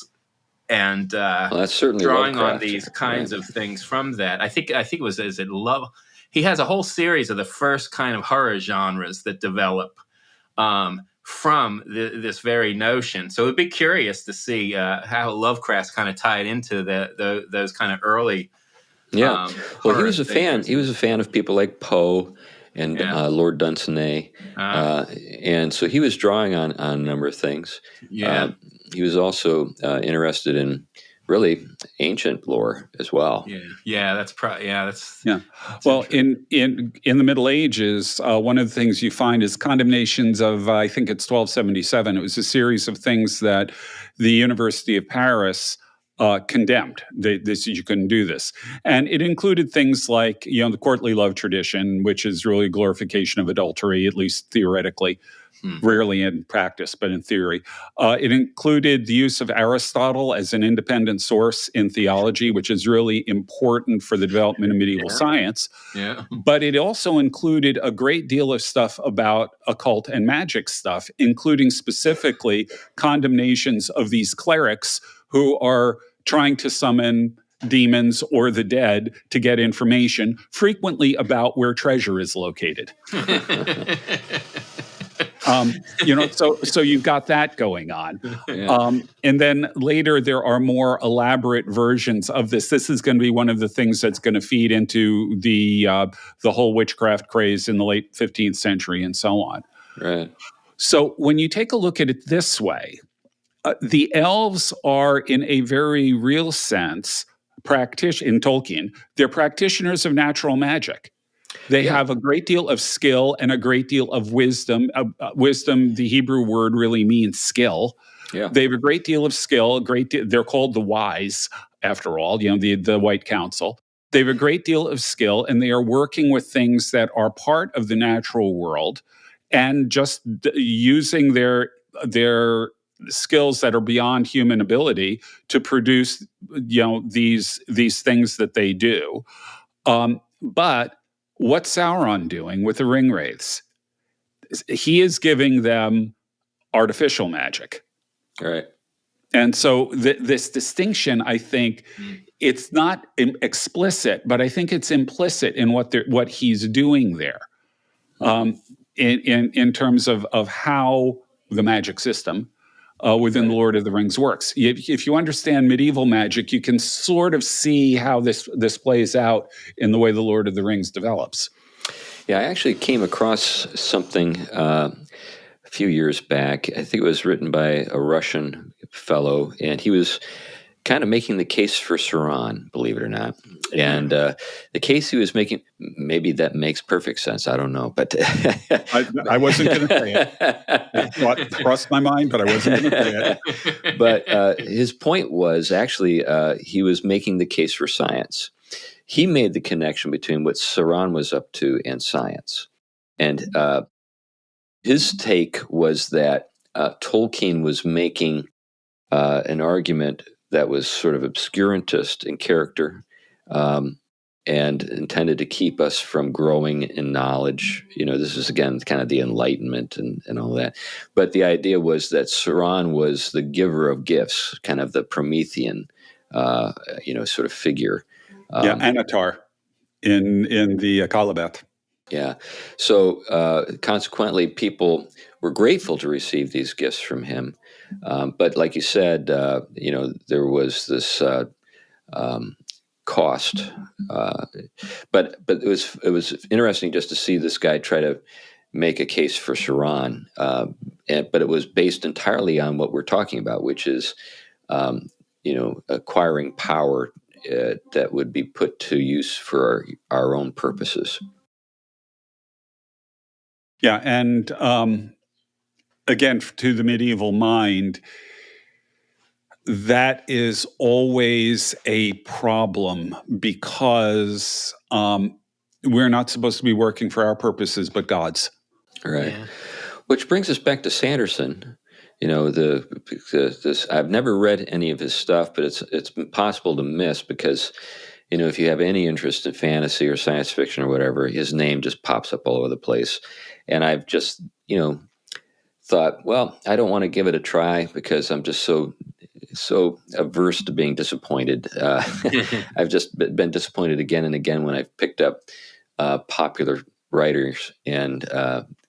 and Well, that's certainly drawing on Lovecraft, these kinds right? of things from that. I think it was, is it Love? He has a whole series of the first kind of horror genres that develop from this very notion. So it'd be curious to see how Lovecraft's kind of tied into those kind of early Yeah. Well, he horror was a fan. thinkers. He was a fan of people like Poe and Yeah. Lord Dunsany, and so he was drawing on a number of things. Yeah. He was also interested in really ancient lore as well. Yeah. That's Yeah. Well, in the Middle Ages, one of the things you find is condemnations of, I think it's 1277. It was a series of things that the University of Paris condemned. They said you couldn't do this. And it included things like, the courtly love tradition, which is really a glorification of adultery, at least theoretically. Rarely in practice, but in theory. It included the use of Aristotle as an independent source in theology, which is really important for the development of medieval science. Yeah. But it also included a great deal of stuff about occult and magic stuff, including specifically condemnations of these clerics who are trying to summon demons or the dead to get information, frequently about where treasure is located. So you've got that going on. Yeah. And then later there are more elaborate versions of this. This is going to be one of the things that's going to feed into the whole witchcraft craze in the late 15th century and so on. Right. So when you take a look at it this way, the elves are, in a very real sense, in Tolkien, they're practitioners of natural magic. They have a great deal of skill and a great deal of wisdom. Wisdom, the Hebrew word, really means skill. Yeah. They have a great deal of skill. They're called the wise, after all. The White Council. They have a great deal of skill, and they are working with things that are part of the natural world, and just using their skills that are beyond human ability to produce, these things that they do. But what's Sauron doing with the ring wraiths? He is giving them artificial magic. Right. And so this distinction, I think, it's not explicit, but I think it's implicit in what he's doing there, in terms of how the magic system within the Lord of the Rings works. If you understand medieval magic, you can sort of see how this plays out in the way the Lord of the Rings develops. Yeah, I actually came across something a few years back. I think it was written by a Russian fellow, and he was kind of making the case for Sauron, believe it or not. And the case he was making, maybe that makes perfect sense. I don't know, but I wasn't going to say it. It crossed my mind, but I wasn't going to say it. But his point was actually he was making the case for science. He made the connection between what Sauron was up to and science. And his take was that Tolkien was making an argument that was sort of obscurantist in character, and intended to keep us from growing in knowledge. This is, again, kind of the Enlightenment and all that. But the idea was that Sauron was the giver of gifts, kind of the Promethean, sort of figure. Anatar in the Kalabeth. Yeah. So consequently, people were grateful to receive these gifts from him. But like you said, there was this cost. But it was interesting just to see this guy try to make a case for Sauron. But it was based entirely on what we're talking about, which is, acquiring power that would be put to use for our own purposes. Yeah, and again, to the medieval mind, that is always a problem because we're not supposed to be working for our purposes, but God's. Right. Yeah. Which brings us back to Sanderson. This I've never read any of his stuff, but it's impossible to miss because, if you have any interest in fantasy or science fiction or whatever, his name just pops up all over the place. And I've just, thought, well, I don't want to give it a try because I'm just so averse to being disappointed. I've just been disappointed again and again when I've picked up popular writers and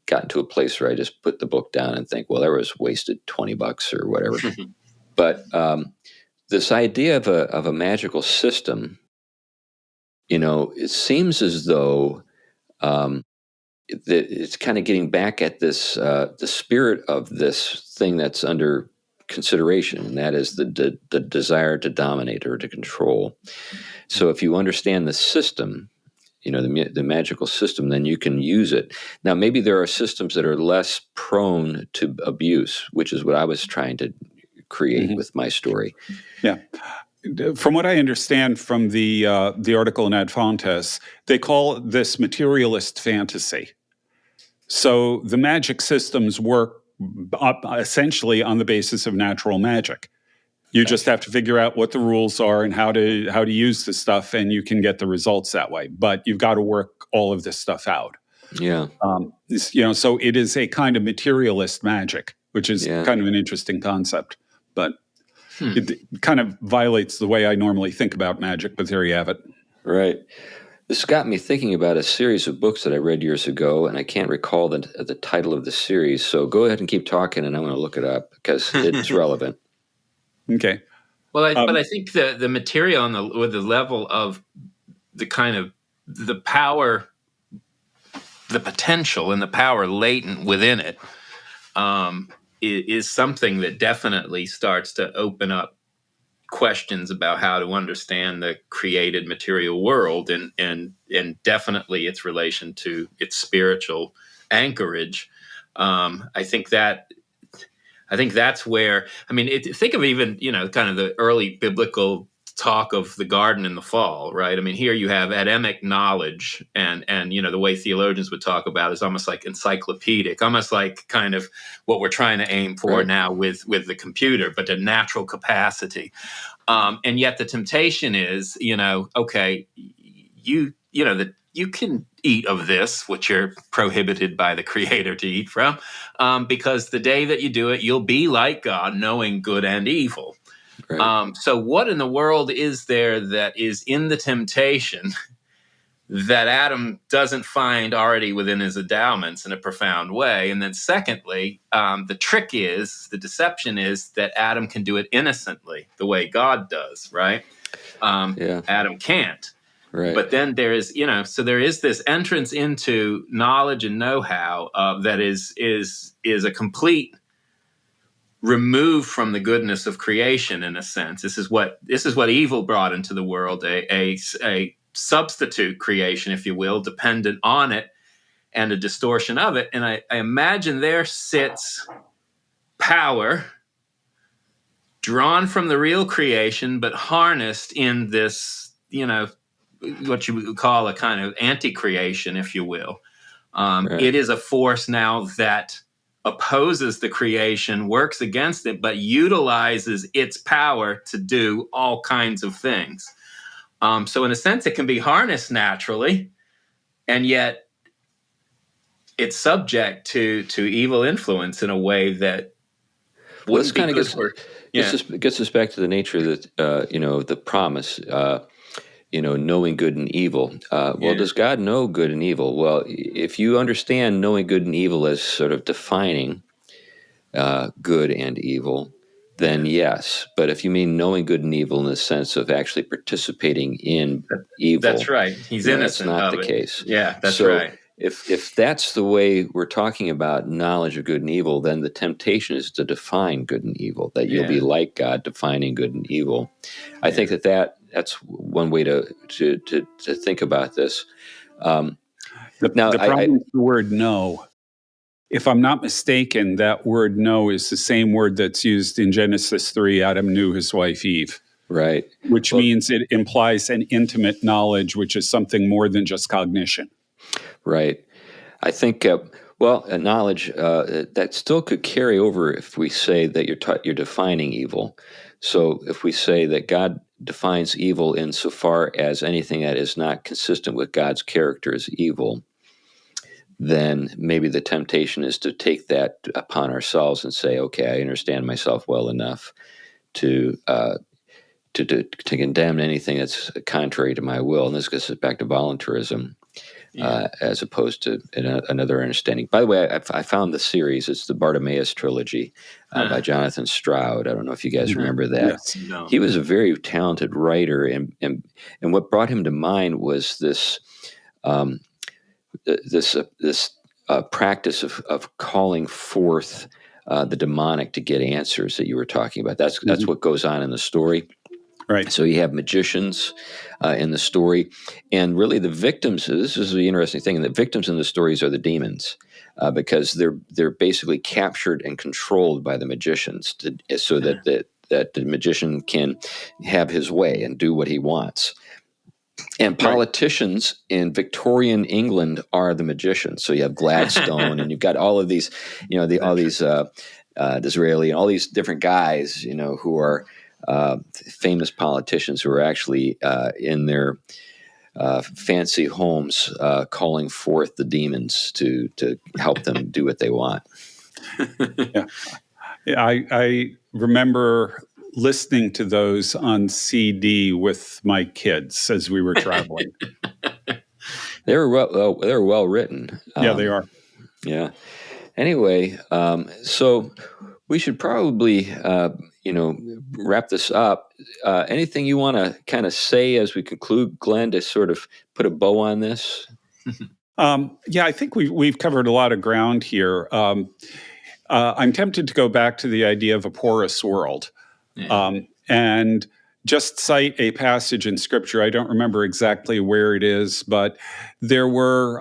gotten to a place where I just put the book down and think, well, there was wasted $20 or whatever. But this idea of a magical system, it seems as though it's kind of getting back at this, the spirit of this thing that's under consideration, and that is the desire to dominate or to control. So if you understand the system, the magical system, then you can use it. Now, maybe there are systems that are less prone to abuse, which is what I was trying to create with my story. Yeah. From what I understand from the article in Ad Fontes, they call this materialist fantasy. So the magic systems work essentially on the basis of natural magic. You just have to figure out what the rules are and how to use the stuff, and you can get the results that way. But you've got to work all of this stuff out. Yeah. So it is a kind of materialist magic, which is kind of an interesting concept. But it kind of violates the way I normally think about magic, but there you have it. Right. This got me thinking about a series of books that I read years ago, and I can't recall the title of the series. So go ahead and keep talking, and I'm going to look it up because it's relevant. Okay. Well, but I think the material or the level of the kind of the power, the potential and the power latent within it is something that definitely starts to open up questions about how to understand the created material world and definitely its relation to its spiritual anchorage. I think that's where, think of even, kind of the early biblical talk of the garden in the fall, right? I mean, here you have Adamic knowledge and the way theologians would talk about it is almost like encyclopedic, almost like kind of what we're trying to aim for now with the computer, but the natural capacity. And yet the temptation is, okay, that you can eat of this, which you're prohibited by the Creator to eat from, because the day that you do it, you'll be like God, knowing good and evil. Right. So what in the world is there that is in the temptation that Adam doesn't find already within his endowments in a profound way? And then secondly, the deception is that Adam can do it innocently the way God does, right? Adam can't. Right. But then there is, so there is this entrance into knowledge and know-how that is a complete removed from the goodness of creation, in a sense. This is what evil brought into the world, a substitute creation, if you will, dependent on it, and a distortion of it. And I imagine there sits power drawn from the real creation, but harnessed in this, what you would call a kind of anti-creation, if you will. Right. It is a force now that opposes the creation, works against it, but utilizes its power to do all kinds of things. So in a sense, it can be harnessed naturally, and yet it's subject to evil influence in a way that This wouldn't be kind of good gets for. gets us back to the nature of the promise. Knowing good and evil. Does God know good and evil? Well, if you understand knowing good and evil as sort of defining good and evil, then yes. But if you mean knowing good and evil in the sense of actually participating in evil, that's right. He's innocent. That's not of the it. case. Yeah, that's so right. If that's the way we're talking about knowledge of good and evil, then the temptation is to define good and evil, that you'll be like God, defining good and evil. I think that's one way to think about this. The problem with the word know, if I'm not mistaken, that word know is the same word that's used in Genesis 3, Adam knew his wife Eve. Right. Which means it implies an intimate knowledge, which is something more than just cognition. Right. I think, a knowledge that still could carry over if we say that you're defining evil. So if we say that God defines evil insofar as anything that is not consistent with God's character is evil, then maybe the temptation is to take that upon ourselves and say, okay, I understand myself well enough to condemn anything that's contrary to my will. And this gets us back to voluntarism, as opposed to another understanding. By the way, I found the series. It's the Bartimaeus trilogy by Jonathan Stroud. I don't know if you guys remember that. Yes. No. He was a very talented writer, and what brought him to mind was this practice of calling forth the demonic to get answers that you were talking about. That's what goes on in the story. Right. So you have magicians in the story, and really the victims. This is the interesting thing: the victims in the stories are the demons, because they're basically captured and controlled by the magicians, so that the magician can have his way and do what he wants. And politicians in Victorian England are the magicians. So you have Gladstone, and you've got all of these, all these Disraeli, and all these different guys, who are famous politicians who are actually in their fancy homes calling forth the demons to help them do what they want. I remember listening to those on CD with my kids as we were traveling. They were well written. Yeah, they are. Yeah. Anyway, so we should probably wrap this up. Anything you want to kind of say as we conclude, Glenn, to sort of put a bow on this? I think we've covered a lot of ground here. I'm tempted to go back to the idea of a porous world, and just cite a passage in Scripture. I don't remember exactly where it is, but there was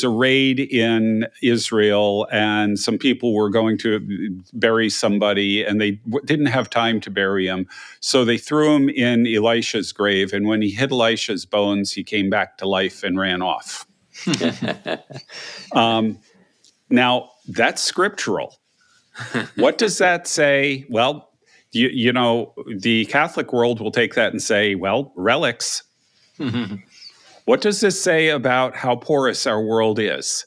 a raid in Israel, and some people were going to bury somebody, and they didn't have time to bury him. So they threw him in Elisha's grave, and when he hit Elisha's bones, he came back to life and ran off. Now, that's scriptural. What does that say? Well, the Catholic world will take that and say, well, relics. What does this say about how porous our world is?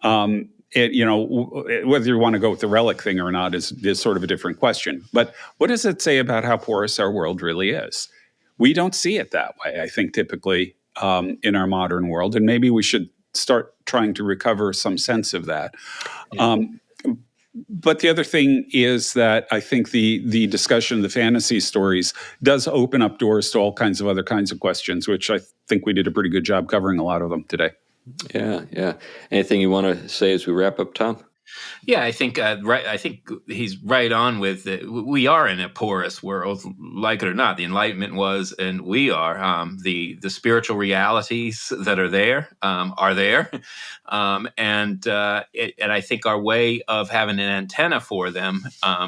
Whether you want to go with the relic thing or not is sort of a different question. But what does it say about how porous our world really is? We don't see it that way, I think, typically in our modern world. And maybe we should start trying to recover some sense of that. But the other thing is that I think the discussion of the fantasy stories does open up doors to all kinds of other kinds of questions, which I think we did a pretty good job covering a lot of them today. Yeah. Anything you want to say as we wrap up, Tom? Yeah, I think right. I think he's right on with it. We are in a porous world, like it or not. The Enlightenment was, and we are. The spiritual realities that are there, and I think our way of having an antenna for them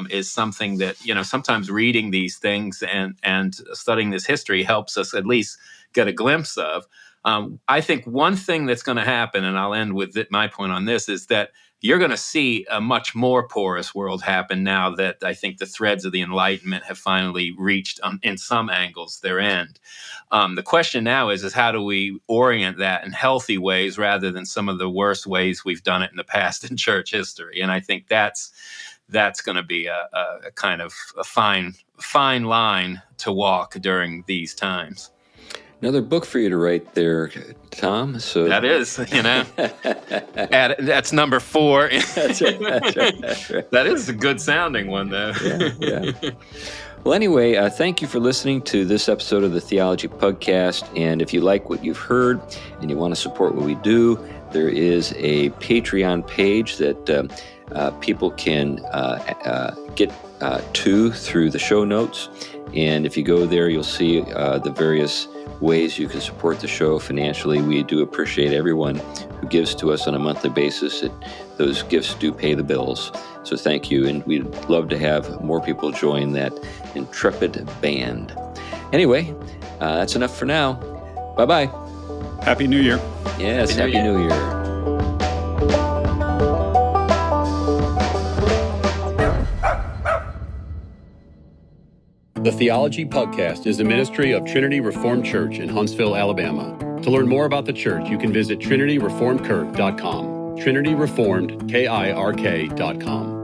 is something that sometimes reading these things and studying this history helps us at least get a glimpse of. I think one thing that's going to happen, and I'll end with my point on this, is that you're going to see a much more porous world happen now that I think the threads of the Enlightenment have finally reached, in some angles, their end. The question now is how do we orient that in healthy ways rather than some of the worst ways we've done it in the past in church history? And I think that's going to be a kind of a fine line to walk during these times. Another book for you to write there, Tom. So that is, that's number 4. That's right. That is a good sounding one, though. Yeah. Well, anyway, thank you for listening to this episode of the Theology Pugcast. And if you like what you've heard and you want to support what we do, there is a Patreon page that people can get to through the show notes. And if you go there, you'll see the various ways you can support the show financially. We do appreciate everyone who gives to us on a monthly basis. Those gifts do pay the bills. So thank you. And we'd love to have more people join that intrepid band. Anyway, that's enough for now. Bye-bye. Happy New Year. Yes, Happy New Year. The Theology Pugcast is a ministry of Trinity Reformed Church in Huntsville, Alabama. To learn more about the church, you can visit trinityreformedkirk.com. trinityreformedkirk.com.